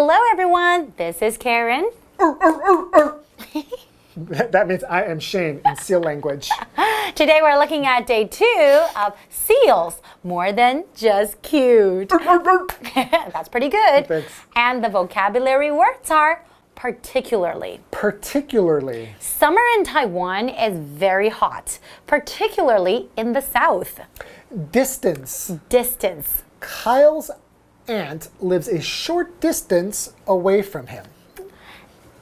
Hello everyone, this is Karen. That means I am Shane in seal language. Today we're looking at day 2 of seals, more than just cute. That's pretty good. Thanks. And the vocabulary words are particularly. Particularly. Summer in Taiwan is very hot, particularly in the south. Distance. Distance. Kyle's aunt lives a short distance away from him.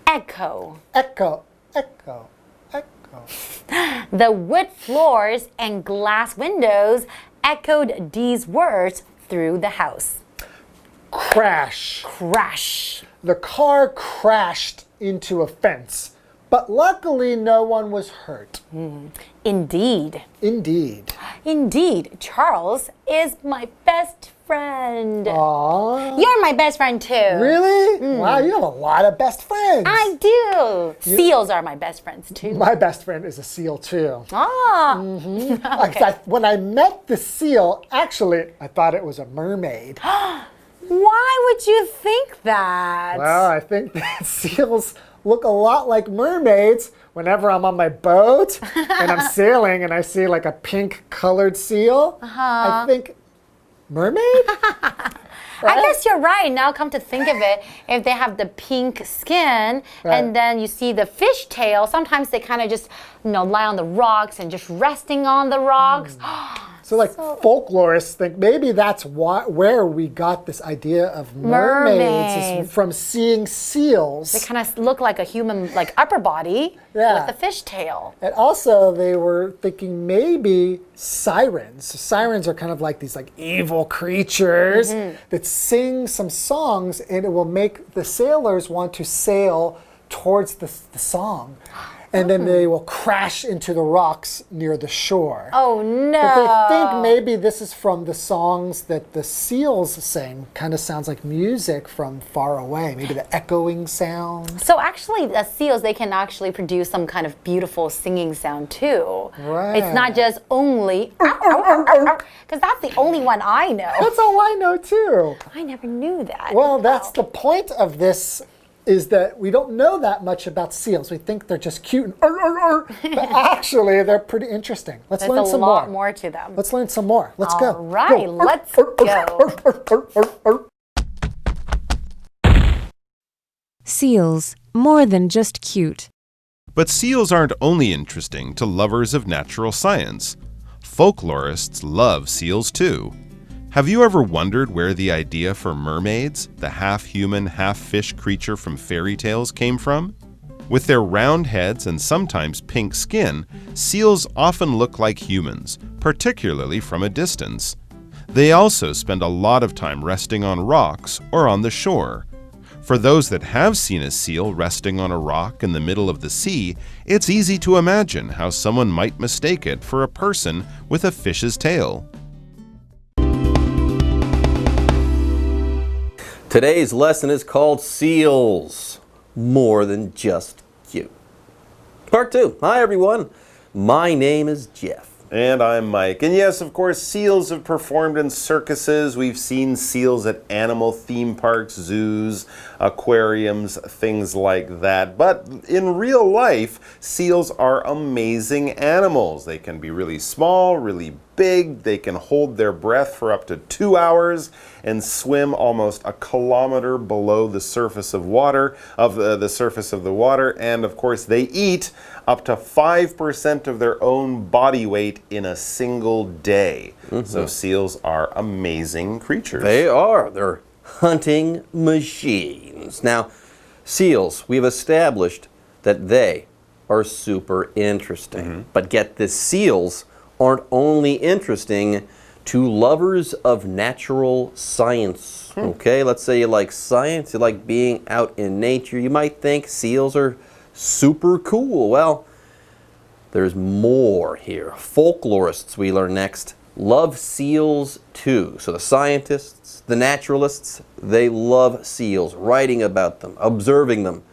Echo. Echo, echo, echo. The wood floors and glass windows echoed these words through the house. Crash. Crash. The car crashed into a fence, but luckily no one was hurt. Indeed. Indeed. Indeed. Charles is my best friend. Aww. You're my best friend too. Really? Wow, you have a lot of best friends. I do. Seals are my best friends too. My best friend is a seal too. Ah. Okay. When I met the seal, actually, I thought it was a mermaid. Why would you think that? Well, I think that seals look a lot like mermaids whenever I'm on my boat and I'm sailing and I see like a pink colored seal. I think, mermaid? I guess you're right. Now come to think of it, if they have the pink skin and then you see the fish tail, sometimes they kind of just, lie on the rocks and just resting on the rocks. So folklorists think maybe that's where we got this idea of mermaids. Is from seeing seals. They kind of look like a human, upper body with a fish tail. And also they were thinking maybe sirens. So sirens are kind of like these evil creatures that sing some songs, and it will make the sailors want to sail towards the song. And then they will crash into the rocks near the shore. Oh no. But they think maybe this is from the songs that the seals sing. Kind of sounds like music from far away. Maybe the echoing sound. So actually, the seals, they can actually produce some kind of beautiful singing sound too. Right. It's not just only, because that's the only one I know. That's all I know too. I never knew that. Well, that's the point of this, is that we don't know that much about seals. We think they're just cute and but actually they're pretty interesting. Let's learn some more. There's a lot more to them. Let's learn some more. Let's go. All right, let's go. Seals, more than just cute. But seals aren't only interesting to lovers of natural science. Folklorists love seals too. Have you ever wondered where the idea for mermaids, the half-human, half-fish creature from fairy tales, came from? With their round heads and sometimes pink skin, seals often look like humans, particularly from a distance. They also spend a lot of time resting on rocks or on the shore. For those that have seen a seal resting on a rock in the middle of the sea, it's easy to imagine how someone might mistake it for a person with a fish's tail. Today's lesson is called Seals, more than just cute. Part 2. Hi everyone, my name is Jeff. And I'm Mike. And yes, of course, seals have performed in circuses. We've seen seals at animal theme parks, zoos, aquariums, things like that. But in real life, seals are amazing animals. They can be really small, really big. They can hold their breath for up to 2 hours and swim almost a kilometer below the surface of water, the surface of the water. And of course, they eat up to 5% of their own body weight in a single day. So seals are amazing creatures. They are. They're hunting machines. Now, seals, we've established that they are super interesting. But get this, seals aren't only interesting to lovers of natural science. Okay, let's say you like science, you like being out in nature. You might think seals are super cool. Well, there's more here. Folklorists, we learn next, love seals too. So the scientists, the naturalists, they love seals, writing about them, observing them.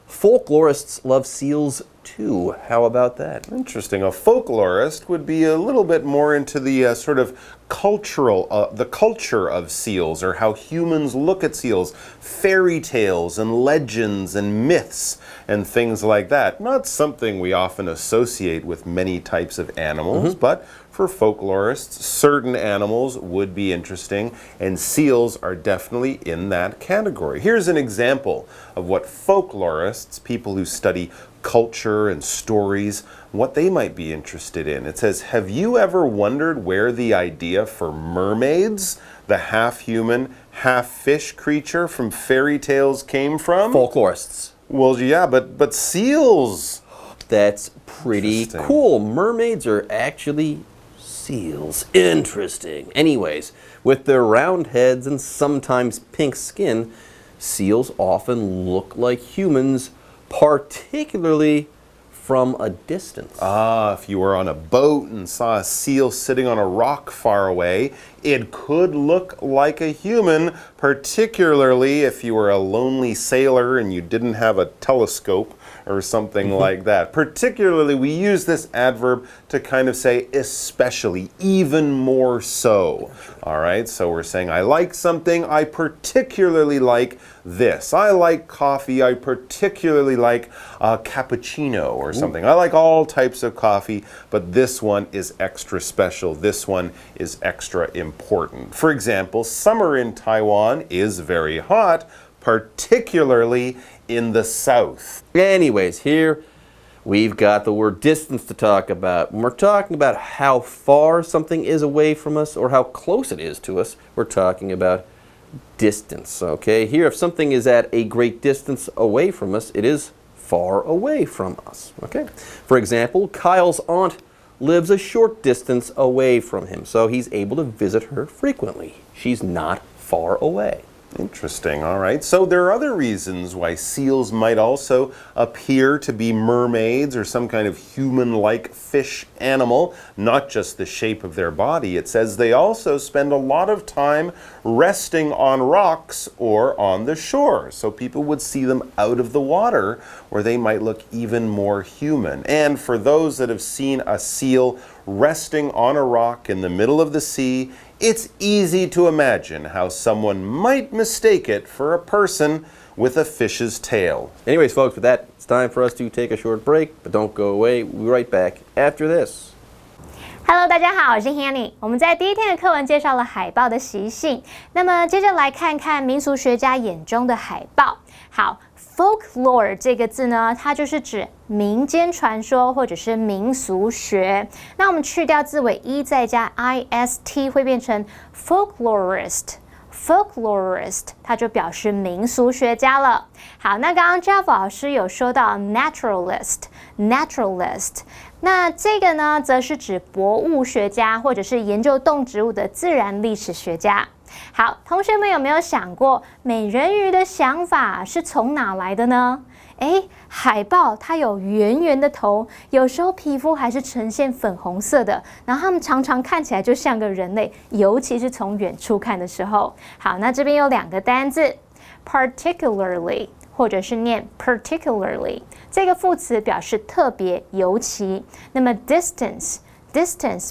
Folklorists love seals too. How about that? Interesting. A folklorist would be a little bit more into the sort of the culture of seals, or how humans look at seals, fairy tales and legends and myths and things like that. Not something we often associate with many types of animals, but for folklorists, certain animals would be interesting, and seals are definitely in that category. Here's an example of what folklorists, people who study culture and stories, what they might be interested in. It says, have you ever wondered where the idea for mermaids, the half-human, half-fish creature from fairy tales came from? Folklorists. Well, yeah, but seals. That's pretty cool. Mermaids are actually seals. Interesting. Anyways, with their round heads and sometimes pink skin, seals often look like humans, particularly from a distance. If you were on a boat and saw a seal sitting on a rock far away, it could look like a human, particularly if you were a lonely sailor and you didn't have a telescope or something like that. Particularly, we use this adverb to kind of say especially, even more so. All right, so we're saying I like something, I particularly like this. I like coffee, I particularly like cappuccino or something. I like all types of coffee, but this one is extra special. This one is extra important. For example, summer in Taiwan is very hot, particularly in the south. Anyways, here we've got the word distance to talk about. When we're talking about how far something is away from us or how close it is to us, we're talking about distance, okay? Here, if something is at a great distance away from us, it is far away from us, okay? For example, Kyle's aunt lives a short distance away from him, so he's able to visit her frequently. She's not far away. Interesting. All right. So there are other reasons why seals might also appear to be mermaids or some kind of human-like fish animal, not just the shape of their body. It says they also spend a lot of time resting on rocks or on the shore. So people would see them out of the water where they might look even more human. And for those that have seen a seal resting on a rock in the middle of the sea, it's easy to imagine how someone might mistake it for a person with a fish's tail. Anyways, folks, with that, it's time for us to take a short break, but don't go away. We'll be right back after this. Hello， 大家好，我是 Hanny。我们在第一天的课文介绍了海豹的习性，那么接着来看看民俗学家眼中的海豹。好 ，folklore 这个字呢，它就是指民间传说或者是民俗学。那我们去掉字尾 e 再加 ist， 会变成 folklorist。folklorist 它就表示民俗学家了。好，那刚刚 Jeff 老师有说到 naturalist。那这个呢，则是指博物学家或者是研究动植物的自然历史学家。好，同学们有没有想过，美人鱼的想法是从哪来的呢？海豹它有圆圆的头，有时候皮肤还是呈现粉红色的，然后它们常常看起来就像个人类，尤其是从远处看的时候。好，那这边有两个单字 ，particularly。或者是念 particularly， 这个副词表示特别、尤其。那么 distance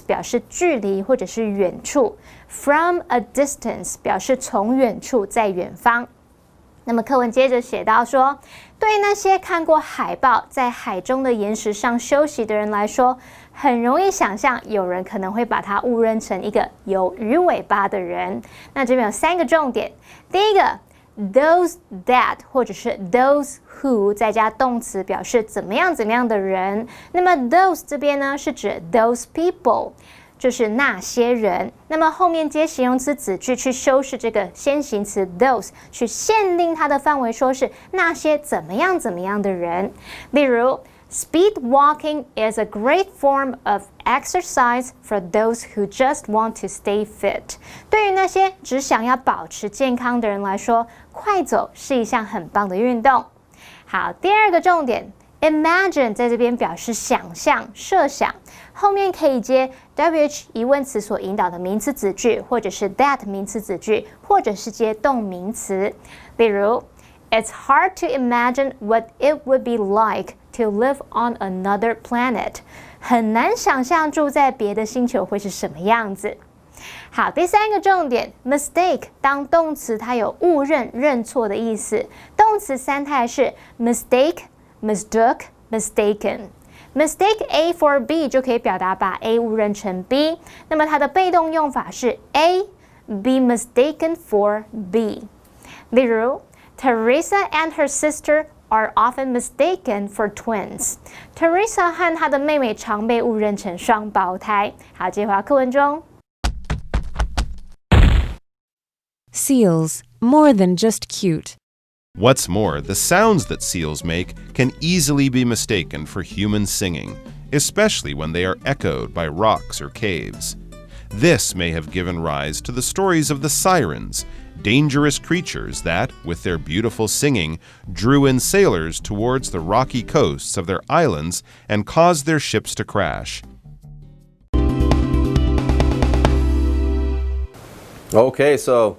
表示距离或者是远处 ，from a distance 表示从远处，在远方。那么课文接着写到说，对那些看过海豹在海中的岩石上休息的人来说，很容易想象有人可能会把它误认成一个有鱼尾巴的人。那这边有三个重点，第一个。Those that 或者是 those who 再加动词表示怎么样的人。那么 those 这边呢是指 those people， 就是那些人。那么后面接形容词子句去修饰这个先行词 those， 去限定它的范围，说是那些怎么样的人。例如Speed walking is a great form of exercise for those who just want to stay fit. 对于那些只想要保持健康的人来说，快走是一项很棒的运动。好，第二个重点 ，imagine 在这边表示想象、设想，后面可以接 WH 疑问词所引导的名词子句，或者是 that 名词子句，或者是接动名词。例如。It's hard to imagine what it would be like to live on another planet. 很难想象住在别的星球会是什么样子。好，第三个重点 ，mistake 当动词它有误认、认错的意思。动词三态是 mistake、mistook、mistaken。Mistake A for B 就可以表达把 A 误认成 B。那么它的被动用法是 A be mistaken for B。例如 ，Teresa and her sister are often mistaken for twins. Teresa 和她的妹妹常被误认成双胞胎。好，接回到课文中。Seals, more than just cute. What's more, the sounds that seals make can easily be mistaken for human singing, especially when they are echoed by rocks or caves. This may have given rise to the stories of the sirens, dangerous creatures that, with their beautiful singing, drew in sailors towards the rocky coasts of their islands and caused their ships to crash. Okay, so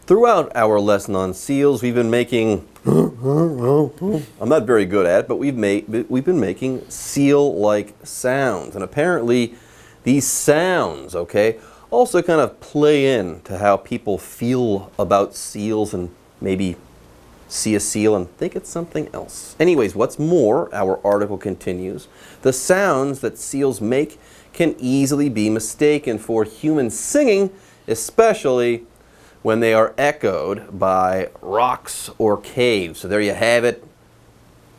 throughout our lesson on seals, we've been making I'm not very good at it, but we've been making seal-like sounds. And apparently these sounds, okay, also kind of play into how people feel about seals and maybe see a seal and think it's something else. Anyways, what's more, our article continues, the sounds that seals make can easily be mistaken for human singing, especially when they are echoed by rocks or caves. So there you have it.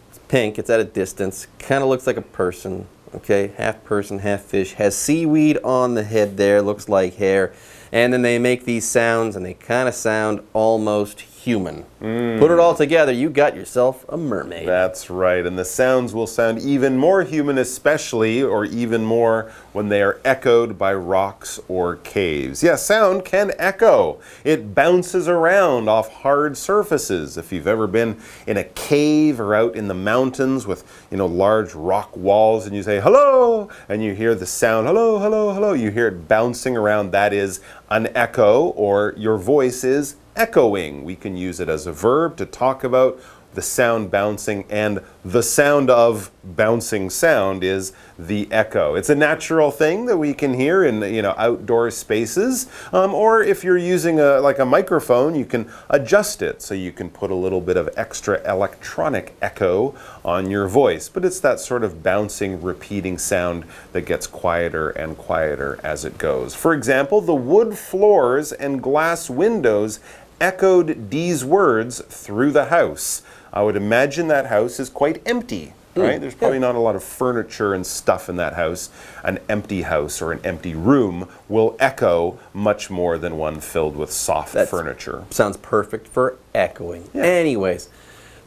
It's pink, it's at a distance, kind of looks like a person, okay, half person, half fish, has seaweed on the head there, looks like hair, and then they make these sounds and they kind of sound almost human. Put it all together, you got yourself a mermaid. That's right, and the sounds will sound even more human, especially or even more when they are echoed by rocks or caves. Yeah, sound can echo. It bounces around off hard surfaces. If you've ever been in a cave or out in the mountains with, large rock walls and you say hello and you hear the sound hello, hello, hello, you hear it bouncing around, that is an echo, or your voice is echoing. We can use it as a verb to talk about the sound bouncing, and the sound of bouncing sound is the echo. It's a natural thing that we can hear in outdoor spaces, or if you're using a microphone, you can adjust it so you can put a little bit of extra electronic echo on your voice. But it's that sort of bouncing, repeating sound that gets quieter and quieter as it goes. For example, the wood floors and glass windows echoed Dee's words through the house. I would imagine that house is quite empty, right? There's probably not a lot of furniture and stuff in that house. An empty house or an empty room will echo much more than one filled with soft furniture. Sounds perfect for echoing. Yeah. Anyways,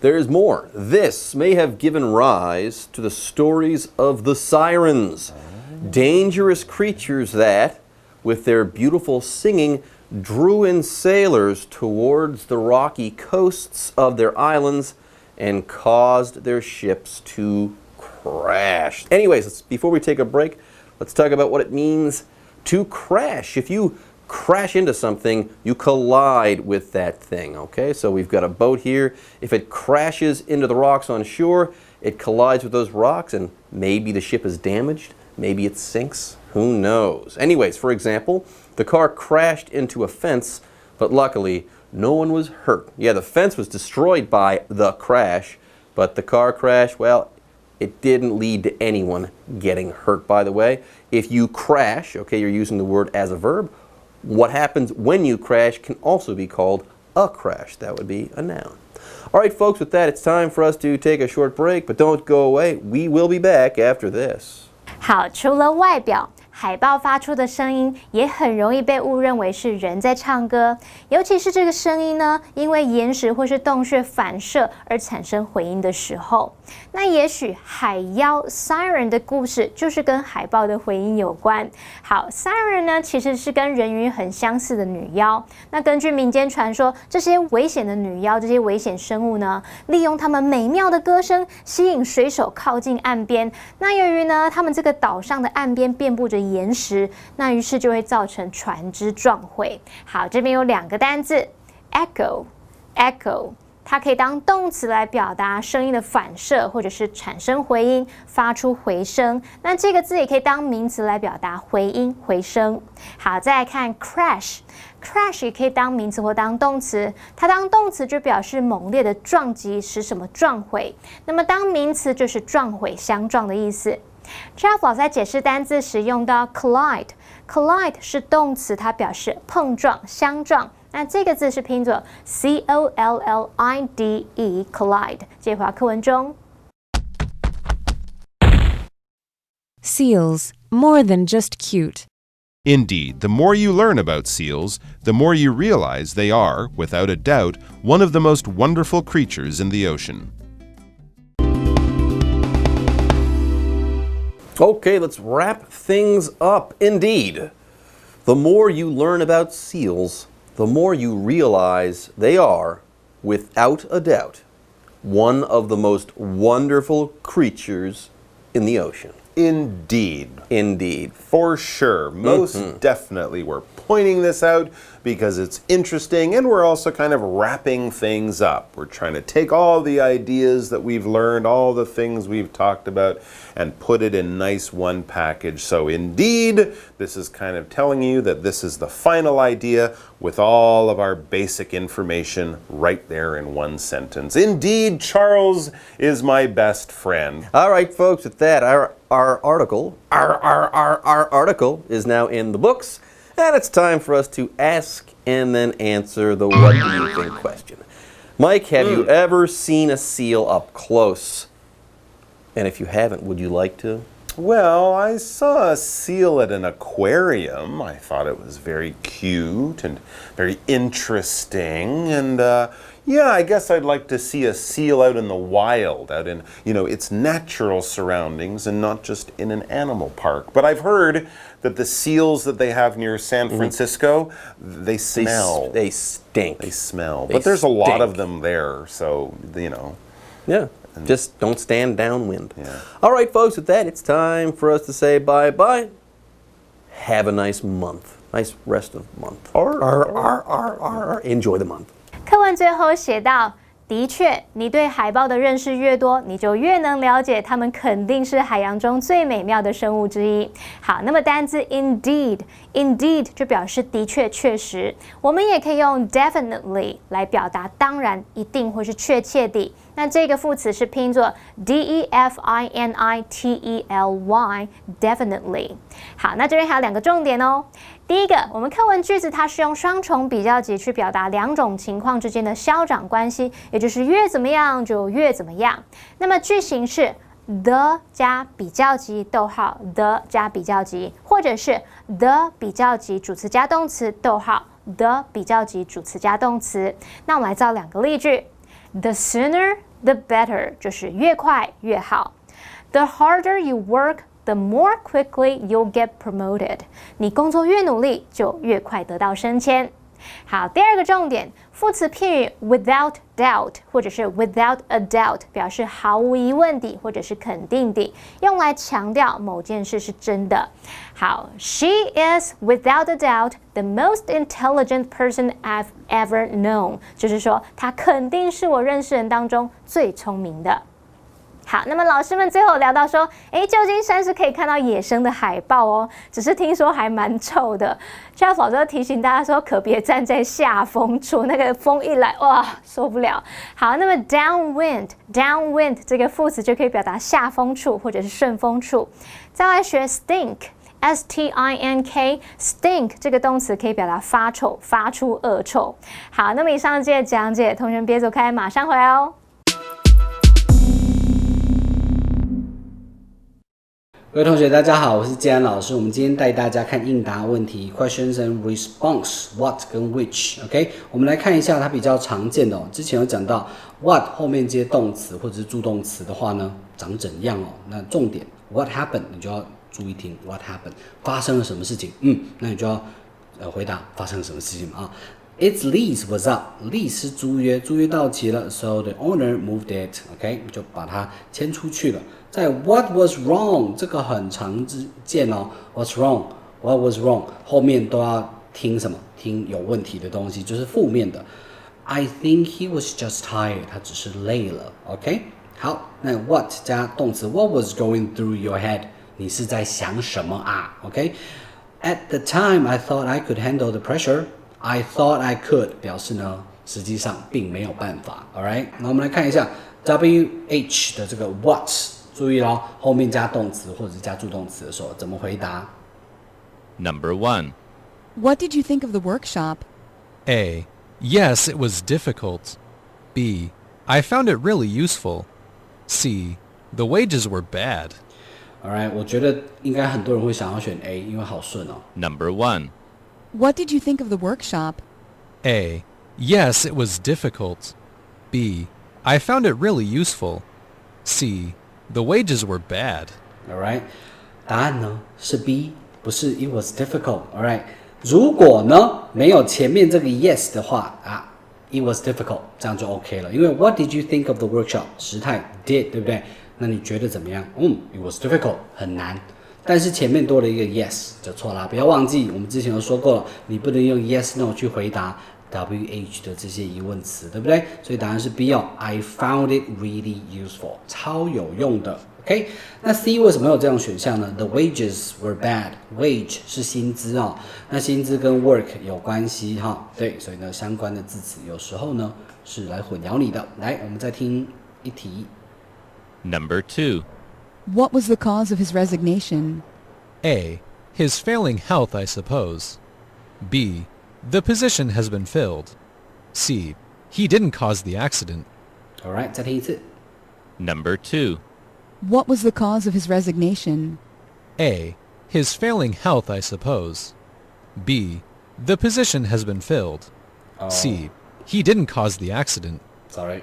there's more. This may have given rise to the stories of the sirens, dangerous creatures that, with their beautiful singing, drew in sailors towards the rocky coasts of their islands and caused their ships to crash. Anyways, before we take a break, let's talk about what it means to crash. If you crash into something, you collide with that thing, okay? So we've got a boat here. If it crashes into the rocks on shore, it collides with those rocks and maybe the ship is damaged, maybe it sinks, who knows? Anyways, for example, the car crashed into a fence, but luckily no one was hurt. Yeah, the fence was destroyed by the crash, but the car crash, well, it didn't lead to anyone getting hurt, by the way. If you crash, okay, you're using the word as a verb, what happens when you crash can also be called a crash. That would be a noun. All right, folks, with that, it's time for us to take a short break, but don't go away. We will be back after this. 好，除了外表，海豹发出的声音也很容易被误认为是人在唱歌，尤其是这个声音呢，因为岩石或是洞穴反射而产生回音的时候，那也许海妖 siren 的故事就是跟海豹的回音有关。好 ，siren 呢其实是跟人鱼很相似的女妖。那根据民间传说，这些危险的女妖，这些危险生物呢，利用它们美妙的歌声吸引水手靠近岸边。那由于呢，他们这个岛上的岸边遍布着岩石，那于是就会造成船只撞毁。好，这边有两个单字 echo 它可以当动词来表达声音的反射，或者是产生回音，发出回声。那这个字也可以当名词来表达回音、回声。好，再来看 crash。crash 也可以当名词或当动词，它当动词就表示猛烈的撞击，使什么撞毁。那么当名词就是撞毁、相撞的意思。Jeff 老师在解释单字时用到 collide 是动词，它表示碰撞、相撞。那这个字是拼作 collide collide。接回到课文中。Seals, more than just cute. Indeed, the more you learn about seals, the more you realize they are, without a doubt, one of the most wonderful creatures in the ocean. Okay, let's wrap things up. Indeed, the more you learn about seals, the more you realize they are, without a doubt, one of the most wonderful creatures in the ocean. Indeed. Indeed. For sure. Most definitely. We're pointing this out because it's interesting, and we're also kind of wrapping things up. We're trying to take all the ideas that we've learned, all the things we've talked about, and put it in nice one package. So indeed, this is kind of telling you that this is the final idea with all of our basic information right there in one sentence. Indeed, Charles is my best friend. All right, folks, with that, our article is now in the books, and it's time for us to ask and then answer the what do you think question. Mike, have you ever seen a seal up close? And if you haven't, would you like to? Well, I saw a seal at an aquarium. I thought it was very cute and very interesting. And yeah, I guess I'd like to see a seal out in the wild, out in, its natural surroundings and not just in an animal park. But I've heard that the seals that they have near San Francisco, they smell. They stink. They smell. They But there's a lot stink. of them there, so, Yeah. Just don't stand downwind. Yeah. All right, folks, with that, it's time for us to say bye-bye. Have a nice month. Nice rest of month. Enjoy the month. 课文最后写到，的确，你对海豹的认识越多，你就越能了解它们肯定是海洋中最美妙的生物之一。好，那么单字 indeed 就表示的确、确实。我们也可以用 definitely 来表达当然、一定或是确切地。那这个副词是拼作 definitely definitely。好，那这边还有两个重点哦。第一个，我们课文句子它是用双重比较级去表达两种情况之间的消长关系，也就是越怎么样就越怎么样。那么句型是 the 加比较级逗号 the 加比较级，或者是 the 比较级主词加动词逗号 the 比较级主词加动词。那我们来造两个例句。The sooner, the better， 就是越快越好。The harder you work, the more quickly you'll get promoted。你工作越努力，就越快得到升迁。好，第二个重点，副词片语 without doubt 或者是 without a doubt 表示毫无疑问地或者是肯定地，用来强调某件事是真的。好 ，She is without a doubt the most intelligent person I've ever known， 就是说她肯定是我认识人当中最聪明的。好，那么老师们最后聊到说，旧金山是可以看到野生的海豹哦，只是听说还蛮臭的。Jeff 老师提醒大家说，可别站在下风处，那个风一来，哇，受不了。好，那么 downwind 这个副词就可以表达下风处或者是顺风处。再来学 stink。stink stink 这个动词可以表达发臭、发出恶臭。好，那么以上这些讲解，同学们别走开，马上回来哦。各位同学，大家好，我是建安老师。我们今天带大家看应答问题 questions and response，what 跟 which。OK， 我们来看一下它比较常见的哦。之前有讲到 what 后面接动词或者是助动词的话呢，长怎样哦？那重点 what happened 你就要注意听 what happened 发生了什么事情？那你就要回答发生了什么事情啊。Its lease was up. Lease 是租约，租约到期了 ，so the owner moved it. OK， 就把它迁出去了。在 What was wrong 这个很常见哦。What's wrong? What was wrong? 后面都要听什么？听有问题的东西，就是负面的。I think he was just tired. 他只是累了 OK 好，那 what 加动词 What was going through your head? 你是在想什么啊 OK At the time, I thought I could handle the pressure. I thought I could 表示呢，实际上并没有办法。Alright， 那我们来看一下 WH 的这个 what， 注意咯，后面加动词或者加助动词的时候怎么回答 Number 1. What did you think of the workshop? A. Yes, it was difficult. B. I found it really useful. C. The wages were bad. Alright， 我觉得应该很多人会想要选 A， 因为好顺哦。Number 1. What did you think of the workshop? A. Yes, it was difficult. B. I found it really useful. C. The wages were bad. Alright， 答案呢是 B， 不是 It was difficult。Alright， 如果呢没有前面这个 yes 的话啊 ，It was difficult， 这样就 OK 了。因为 What did you think of the workshop？ 时态 did， 对不对？那你觉得怎么样？It was difficult， 很难。但是前面多了一个 yes 就错啦，不要忘记我们之前有说过了，你不能用 yes no 去回答 WH 的这些疑问词，对不对？所以答案是 B 哦 I found it really useful， 超有用的。OK， 那 C 为什么有这样选项呢 ？The wages were bad， wage 是薪资哦，那薪资跟 work 有关系哈，对，所以呢相关的字词有时候呢是来混淆你的。来，我们再听一题。Number 2. What was the cause of his resignation? A. His failing health, I suppose. B. The position has been filled. C. He didn't cause the accident. Alright， 再听一次。Number 2. What was the cause of his resignation? A. His failing health, I suppose. B. The position has been filled. C. He didn't cause the accident. Sorry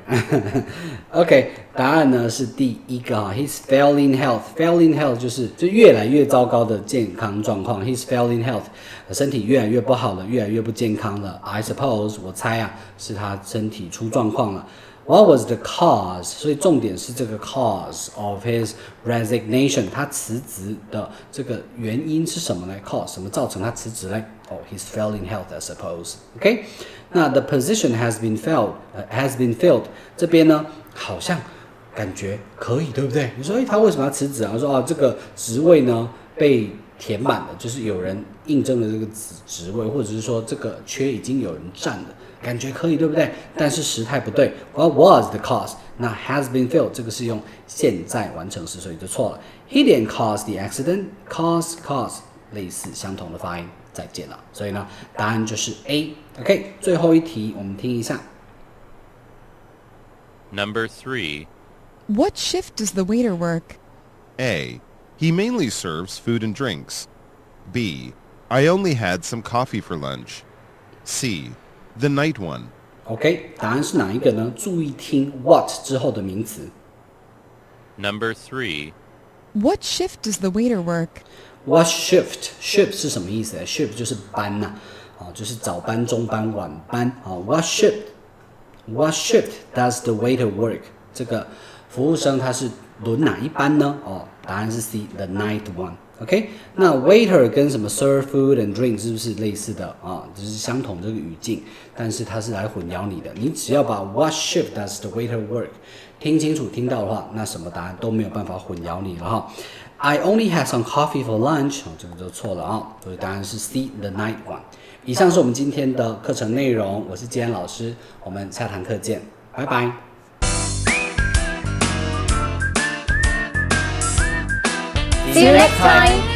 ，OK， 答案呢是第一个哈 ，His failing health，failing health 就越来越糟糕的健康状况 ，His failing health， 身体越来越不好了，越来越不健康了。I suppose， 我猜啊，是他身体出状况了。What was the cause？ 所以重点是这个 cause of his resignation， 他辞职的这个原因是什么呢 ？cause 什么造成他辞职呢？哦 ，his failing health I suppose。OK， 那 the position has been filled， 这边呢好像感觉可以，对不对？你说，他为什么要辞职啊？说这个职位呢被填满了，就是有人应征了这个职位，或者是说这个缺已经有人占了。感觉可以，对不对？但是时态不对。What was the cause？ 那 has been filled 这个是用现在完成时，所以就错了。He didn't cause the accident. Cause 类似相同的发音，再见了。所以呢，答案就是 A。OK， 最后一题我们听一下。Number 3. What shift does the waiter work? A. He mainly serves food and drinks. B. I only had some coffee for lunch. C. The night one. OK， 答案是哪一个呢？注意听 what 之后的名词。Number 3. What shift does the waiter work? What shift 是什么意思 ？shift 就是班呐、就是早班、中班、晚班What shift does the waiter work？ 这个服务生他是轮哪一班呢？答案是 C，the night one。OK， 那 waiter 跟什么 serve food and drink 是不是类似的就是相同这个语境，但是它是来混淆你的。你只要把 What shift does the waiter work 听清楚听到的话，那什么答案都没有办法混淆你了哈。I only had some coffee for lunch，这个就错了所以答案是 C，the night one。以上是我们今天的课程内容，我是建安老师，我们下堂课见，拜拜。See you next time.